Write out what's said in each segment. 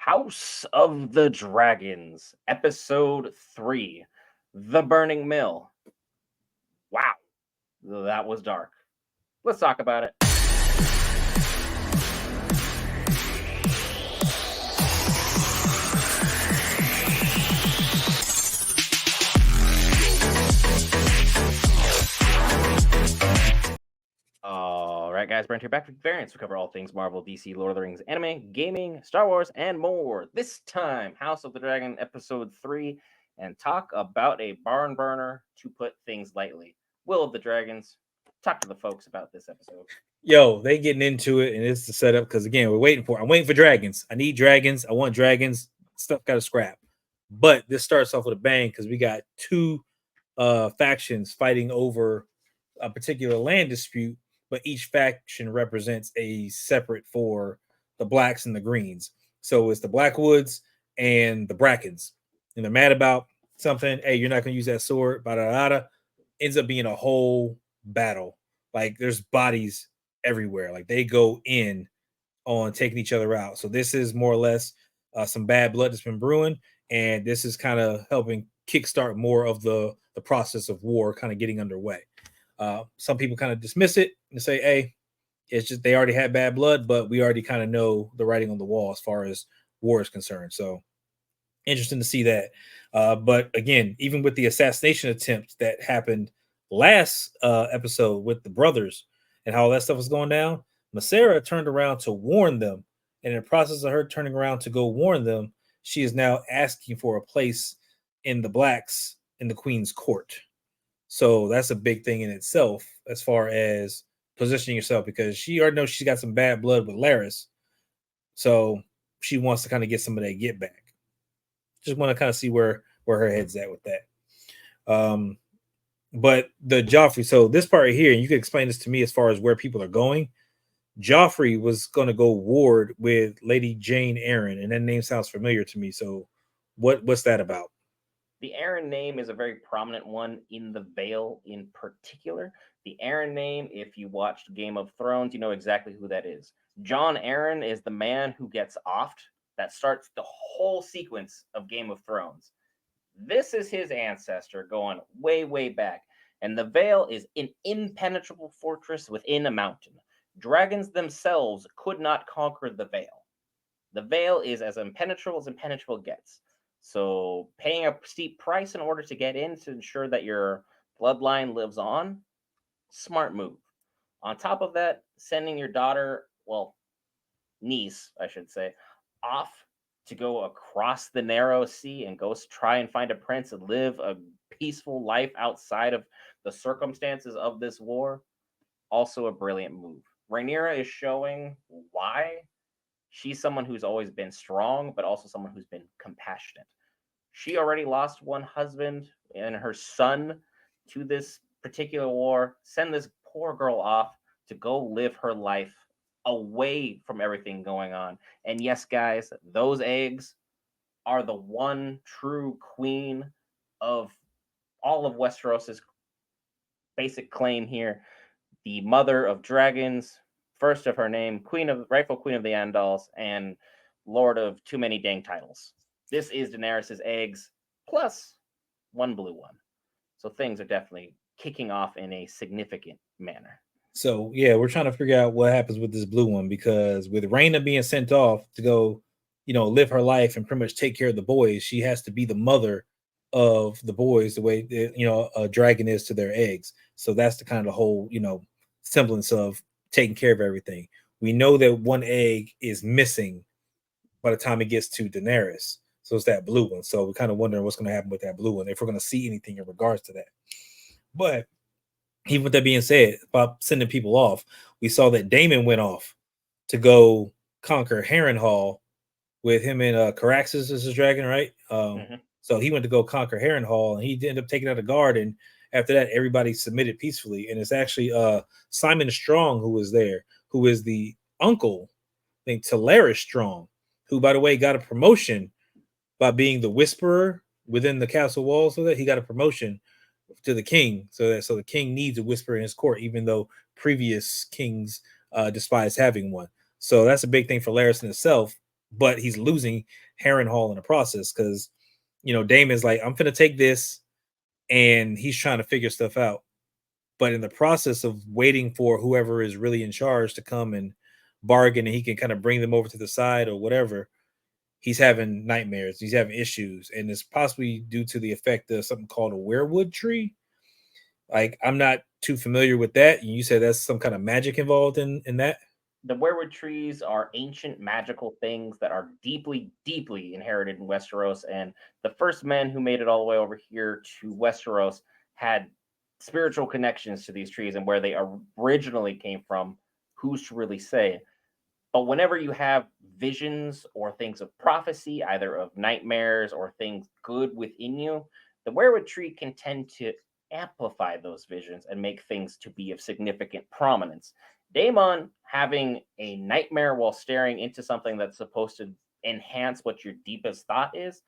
House of the Dragons, Episode 3, The Burning Mill. Wow, that was dark. Let's talk about it. All right, guys, Brent here, back with Variants. We cover all things Marvel, DC, Lord of the Rings, anime, gaming, Star Wars, and more. This time, House of the Dragon, Episode 3, and talk about a barn burner, to put things lightly. Will of the Dragons, talk to the folks about this episode. Yo, they getting into it, and it's the setup because again, I'm waiting for dragons. I need dragons. I want dragons. Stuff got to scrap. But this starts off with a bang because we got two factions fighting over a particular land dispute, but each faction represents a separate for the blacks and the greens. So it's the Blackwoods and the Brackens, and they're mad about something. Hey, you're not going to use that sword. Bada. Ends up being a whole battle. Like there's bodies everywhere. Like they go in on taking each other out. So this is more or less some bad blood that's been brewing, and this is kind of helping kickstart more of the process of war kind of getting underway. Some people kind of dismiss it and say, "Hey, it's just they already had bad blood, but we already kind of know the writing on the wall as far as war is concerned." So interesting to see that. But again, even with the assassination attempt that happened last episode with the brothers and how all that stuff was going down, Masera turned around to warn them. And in the process of her turning around to go warn them, she is now asking for a place in the blacks in the queen's court. So that's a big thing in itself as far as positioning yourself, because she already knows she's got some bad blood with Laris. So she wants to kind of get some of that get back. Just want to kind of see where her head's at with that. But the Joffrey, so this part right here, and you can explain this to me as far as where people are going. Joffrey was going to go ward with Lady Jane Eyre, and that name sounds familiar to me. So what's that about? The Aaron name is a very prominent one in the Vale in particular. The Aaron name, if you watched Game of Thrones, you know exactly who that is. Jon Aaron is the man who gets offed that starts the whole sequence of Game of Thrones. This is his ancestor going way, way back. And the Vale is an impenetrable fortress within a mountain. Dragons themselves could not conquer the Vale. The Vale is as impenetrable gets. So paying a steep price in order to get in to ensure that your bloodline lives on, smart move. On top of that, sending your daughter, well, niece, I should say, off to go across the narrow sea and go try and find a prince and live a peaceful life outside of the circumstances of this war, also a brilliant move. Rhaenyra is showing why she's someone who's always been strong, but also someone who's been compassionate. She already lost one husband and her son to this particular war. Send this poor girl off to go live her life away from everything going on. And yes, guys, those eggs are the one true queen of all of Westeros's basic claim here. The mother of dragons, first of her name, rightful queen of the Andals, and lord of too many dang titles. This is Daenerys's eggs plus one blue one. So things are definitely kicking off in a significant manner. So yeah, we're trying to figure out what happens with this blue one, because with Rhaena being sent off to go, live her life and pretty much take care of the boys, she has to be the mother of the boys the way a dragon is to their eggs. So that's the kind of the whole semblance of taking care of everything. We know that one egg is missing by the time it gets to Daenerys. So it's that blue one. So we're kind of wondering what's going to happen with that blue one, if we're going to see anything in regards to that. But even with that being said, about sending people off, we saw that Daemon went off to go conquer Harrenhal with him and Caraxes as his dragon, right? So he went to go conquer Harrenhal, and he ended up taking out a guard. And after that, everybody submitted peacefully. And it's actually Simon Strong who was there, who is the uncle, I think, to Laris Strong, who, by the way, got a promotion by being the whisperer within the castle walls. So that he got a promotion to the king, so the king needs a whisperer in his court, even though previous kings despised having one. So that's a big thing for Laris in itself. but he's losing Harrenhal in the process because Damon's like, I'm gonna take this, and he's trying to figure stuff out. But in the process of waiting for whoever is really in charge to come and bargain, and he can kind of bring them over to the side or whatever, he's having nightmares. He's having issues, and it's possibly due to the effect of something called a werewood tree. Like, I'm not too familiar with that. You said that's some kind of magic involved in that. The werewood trees are ancient magical things that are deeply, deeply inherited in Westeros. And the first men who made it all the way over here to Westeros had spiritual connections to these trees, and where they originally came from, who's to really say? But whenever you have visions or things of prophecy, either of nightmares or things good within you, the werewood tree can tend to amplify those visions and make things to be of significant prominence. Daemon having a nightmare while staring into something that's supposed to enhance what your deepest thought is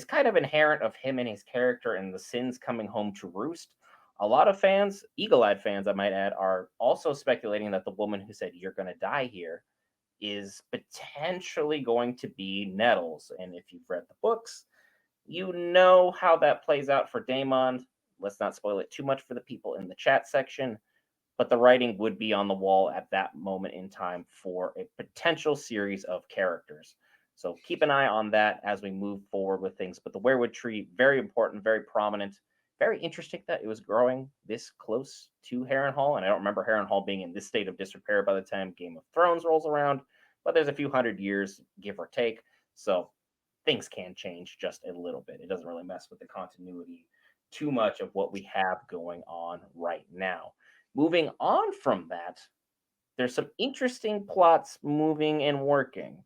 kind of inherent of him and his character and the sins coming home to roost. A lot of fans, eagle eyed fans, I might add, are also speculating that the woman who said, "You're going to die here," is potentially going to be Nettles. And if you've read the books, you know how that plays out for Daemon. Let's not spoil it too much for the people in the chat section, but the writing would be on the wall at that moment in time for a potential series of characters. So keep an eye on that as we move forward with things. But the werewood tree, very important, very prominent, very interesting that it was growing this close to Harrenhal. And I don't remember Harrenhal being in this state of disrepair by the time Game of Thrones rolls around, but there's a few hundred years, give or take. So things can change just a little bit. It doesn't really mess with the continuity too much of what we have going on right now. Moving on from that, there's some interesting plots moving and working.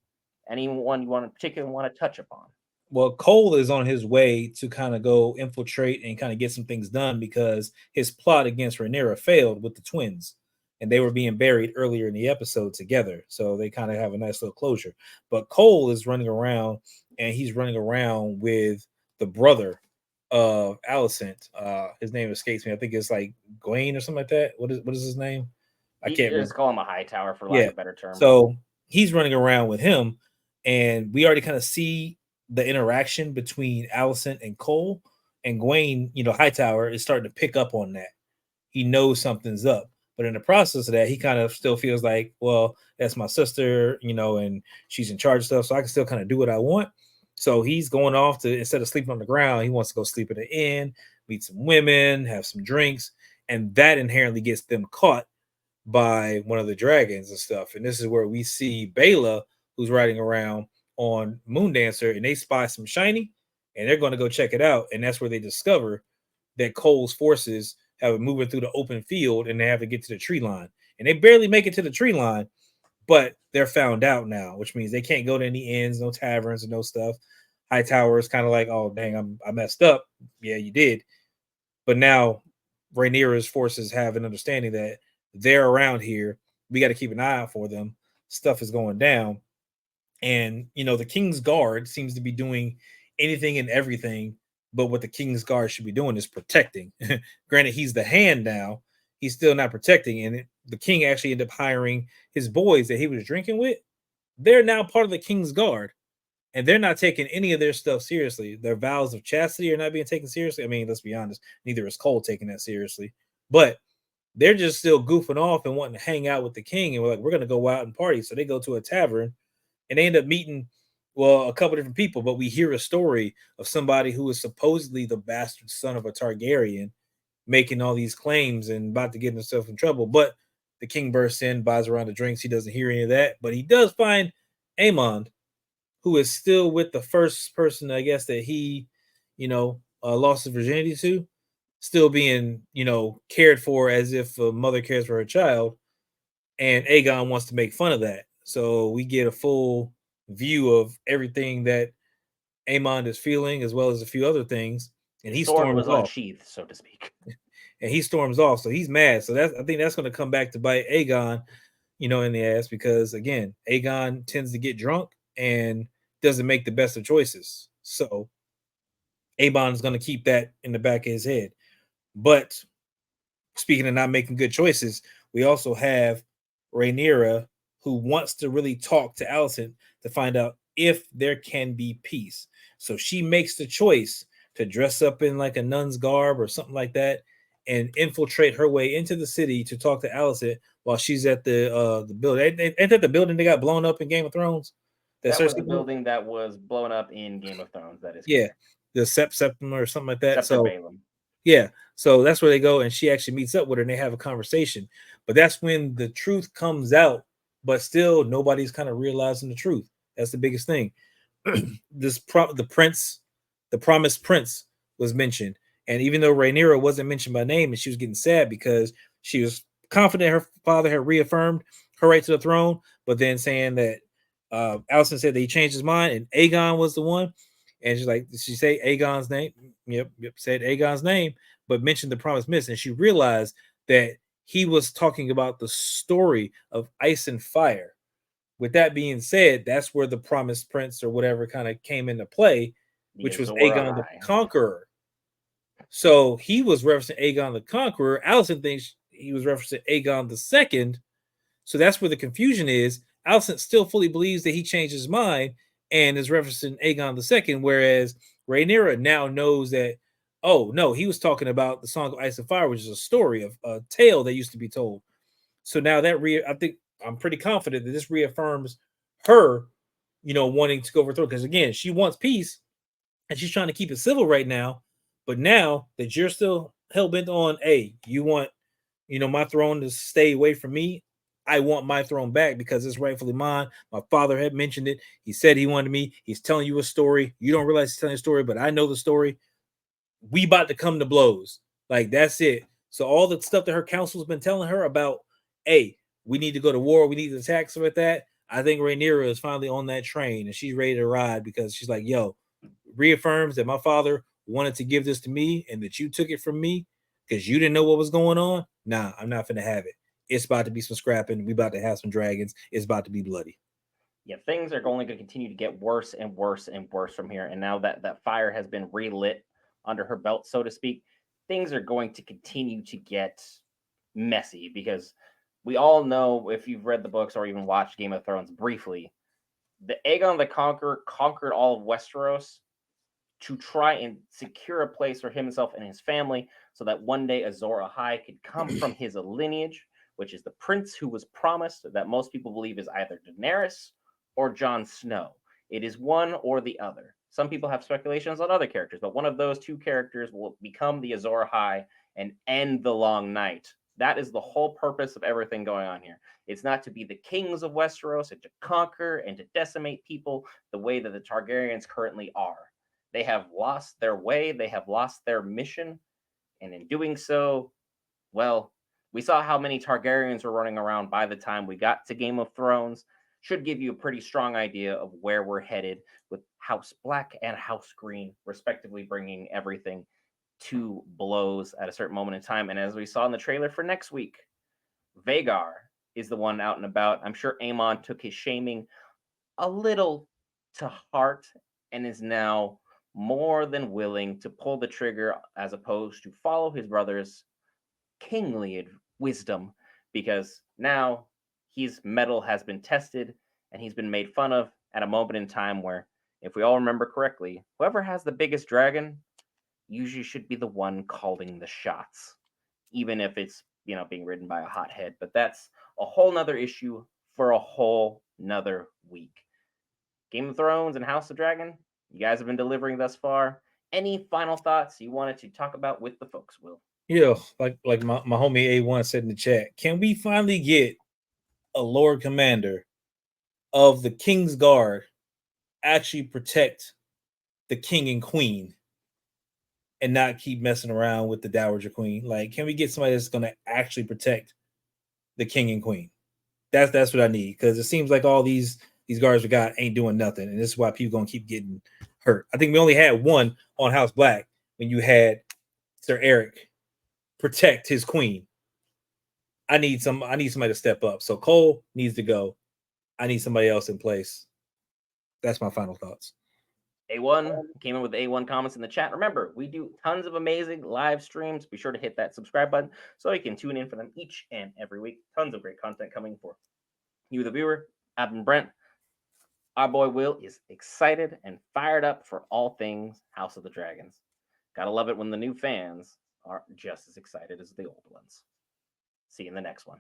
Anyone you want to particularly want to touch upon? Well, Cole is on his way to kind of go infiltrate and kind of get some things done because his plot against Rhaenyra failed with the twins, and they were being buried earlier in the episode together. So they kind of have a nice little closure. But Cole is running around, and he's running around with the brother of Alicent. His name escapes me. I think it's like Gawain or something like that. What is his name? I You can't just remember. call him a high tower for lack Yeah. of a better term. So he's running around with him, and we already kind of see the interaction between Alicent and Cole. And Gawain, Hightower is starting to pick up on that. He knows something's up. But in the process of that, he kind of still feels like, well, that's my sister, and she's in charge of stuff. So I can still kind of do what I want. So he's going off to, instead of sleeping on the ground, he wants to go sleep at an inn, meet some women, have some drinks. And that inherently gets them caught by one of the dragons and stuff. And this is where we see Bela, who's riding around on Moondancer, and they spy some shiny, and they're going to go check it out. And that's where they discover that Cole's forces have been moving through the open field, and they have to get to the tree line. And they barely make it to the tree line, but they're found out now, which means they can't go to any inns, no taverns, and no stuff. Hightower is kind of like, oh dang, I messed up. Yeah, you did. But now Rhaenyra's forces have an understanding that they're around here. We got to keep an eye out for them. Stuff is going down. And, the King's Guard seems to be doing anything and everything, but what the King's Guard should be doing is protecting. Granted, he's the hand now. He's still not protecting. And the king actually ended up hiring his boys that he was drinking with. They're now part of the King's Guard, and they're not taking any of their stuff seriously. Their vows of chastity are not being taken seriously. I mean, let's be honest, neither is Cole taking that seriously. But they're just still goofing off and wanting to hang out with the king. And we're like, we're going to go out and party. So they go to a tavern, and they end up meeting, well, a couple different people. But we hear a story of somebody who is supposedly the bastard son of a Targaryen making all these claims and about to get himself in trouble. But the king bursts in, buys around the drinks. He doesn't hear any of that. But he does find Aemond, who is still with the first person, I guess, that he, lost his virginity to, still being, cared for as if a mother cares for her child. And Aegon wants to make fun of that. So we get a full view of everything that Aemond is feeling, as well as a few other things. And His he sword storms was off. unsheathed, so to speak. And he storms off. So he's mad. So I think that's going to come back to bite Aegon, in the ass, because again, Aegon tends to get drunk and doesn't make the best of choices. So Aemon is going to keep that in the back of his head. But speaking of not making good choices, we also have Rhaenyra, who wants to really talk to Alicent to find out if there can be peace. So she makes the choice to dress up in like a nun's garb or something like that and infiltrate her way into the city to talk to Alicent while she's at the building. Ain't that the building that got blown up in Game of Thrones? That That was Cersei the blew? building that was blown up in Game of Thrones. That is Yeah, correct. the Septum or something like that. Scepter So Balaam. yeah, so that's where they go, and she actually meets up with her, and they have a conversation. But that's when the truth comes out, but still nobody's kind of realizing the truth. That's the biggest thing. The prince, the promised prince, was mentioned, and even though Rhaenyra wasn't mentioned by name, and she was getting sad because she was confident her father had reaffirmed her right to the throne, but then saying that Allison said that he changed his mind, and Aegon was the one, and she's like, did she say Aegon's name? Yep, said Aegon's name, but mentioned the promised miss, and she realized that he was talking about the story of Ice and Fire. With that being said, that's where the promised prince or whatever kind of came into play, The which was Azor Aegon the Ahai. Conqueror. So he was referencing Aegon the Conqueror. Allison thinks he was referencing Aegon the Second. So that's where the confusion is. Allison still fully believes that he changed his mind and is referencing Aegon the Second, whereas Rhaenyra now knows that, oh no, he was talking about the Song of Ice and Fire, which is a story of a tale that used to be told. So now that I think I'm pretty confident that this reaffirms her, wanting to go overthrow, because again, she wants peace and she's trying to keep it civil right now. But now that you're still hell bent on, hey, you want, my throne to stay away from me. I want my throne back because it's rightfully mine. My father had mentioned it. He said he wanted me. He's telling you a story. You don't realize he's telling a story, but I know the story. We about to come to blows. Like that's it. So all the stuff that her counsel's been telling her about, hey, we need to go to war, we need to attack, stuff like that. I think Rhaenyra is finally on that train and she's ready to ride because she's like, yo, reaffirms that my father wanted to give this to me and that you took it from me because you didn't know what was going on. Nah, I'm not gonna have it. It's about to be some scrapping. We about to have some dragons. It's about to be bloody. Yeah, things are only going to continue to get worse and worse and worse from here. And now that that fire has been relit under her belt, so to speak, things are going to continue to get messy because we all know, if you've read the books or even watched Game of Thrones briefly, the Aegon the Conqueror conquered all of Westeros to try and secure a place for himself and his family so that one day Azor Ahai could come from his lineage, which is the prince who was promised, that most people believe is either Daenerys or Jon Snow. It is one or the other. Some people have speculations on other characters, but one of those two characters will become the Azor Ahai and end the long night. That is the whole purpose of everything going on here. It's not to be the kings of Westeros and to conquer and to decimate people the way that the Targaryens currently are. They have lost their way, they have lost their mission, and in doing so, well, we saw how many Targaryens were running around by the time we got to Game of Thrones. Should give you a pretty strong idea of where we're headed with House Black and House Green, respectively, bringing everything to blows at a certain moment in time. And as we saw in the trailer for next week, Vagar is the one out and about. I'm sure Aemon took his shaming a little to heart and is now more than willing to pull the trigger as opposed to follow his brother's kingly wisdom, because now his mettle has been tested and he's been made fun of at a moment in time where, if we all remember correctly, whoever has the biggest dragon usually should be the one calling the shots, even if it's, being ridden by a hothead. But that's a whole nother issue for a whole nother week. Game of Thrones and House of Dragon, you guys have been delivering thus far. Any final thoughts you wanted to talk about with the folks, Will? Yeah, like my homie A1 said in the chat, can we finally get a Lord Commander of the King's Guard actually protect the king and queen and not keep messing around with the Dowager Queen? Like, can we get somebody that's going to actually protect the king and queen? That's what I need, because it seems like all these guards we got ain't doing nothing, and this is why people gonna keep getting hurt. I think we only had one on House Black when you had Sir Eric protect his queen. I need somebody to step up. So Cole needs to go. I need somebody else in place. That's my final thoughts. A1 came in with A1 comments in the chat. Remember, we do tons of amazing live streams. Be sure to hit that subscribe button so you can tune in for them each and every week. Tons of great content coming for You, the viewer, I've been Brent. Our boy Will is excited and fired up for all things House of the Dragons. Gotta love it when the new fans are just as excited as the old ones. See you in the next one.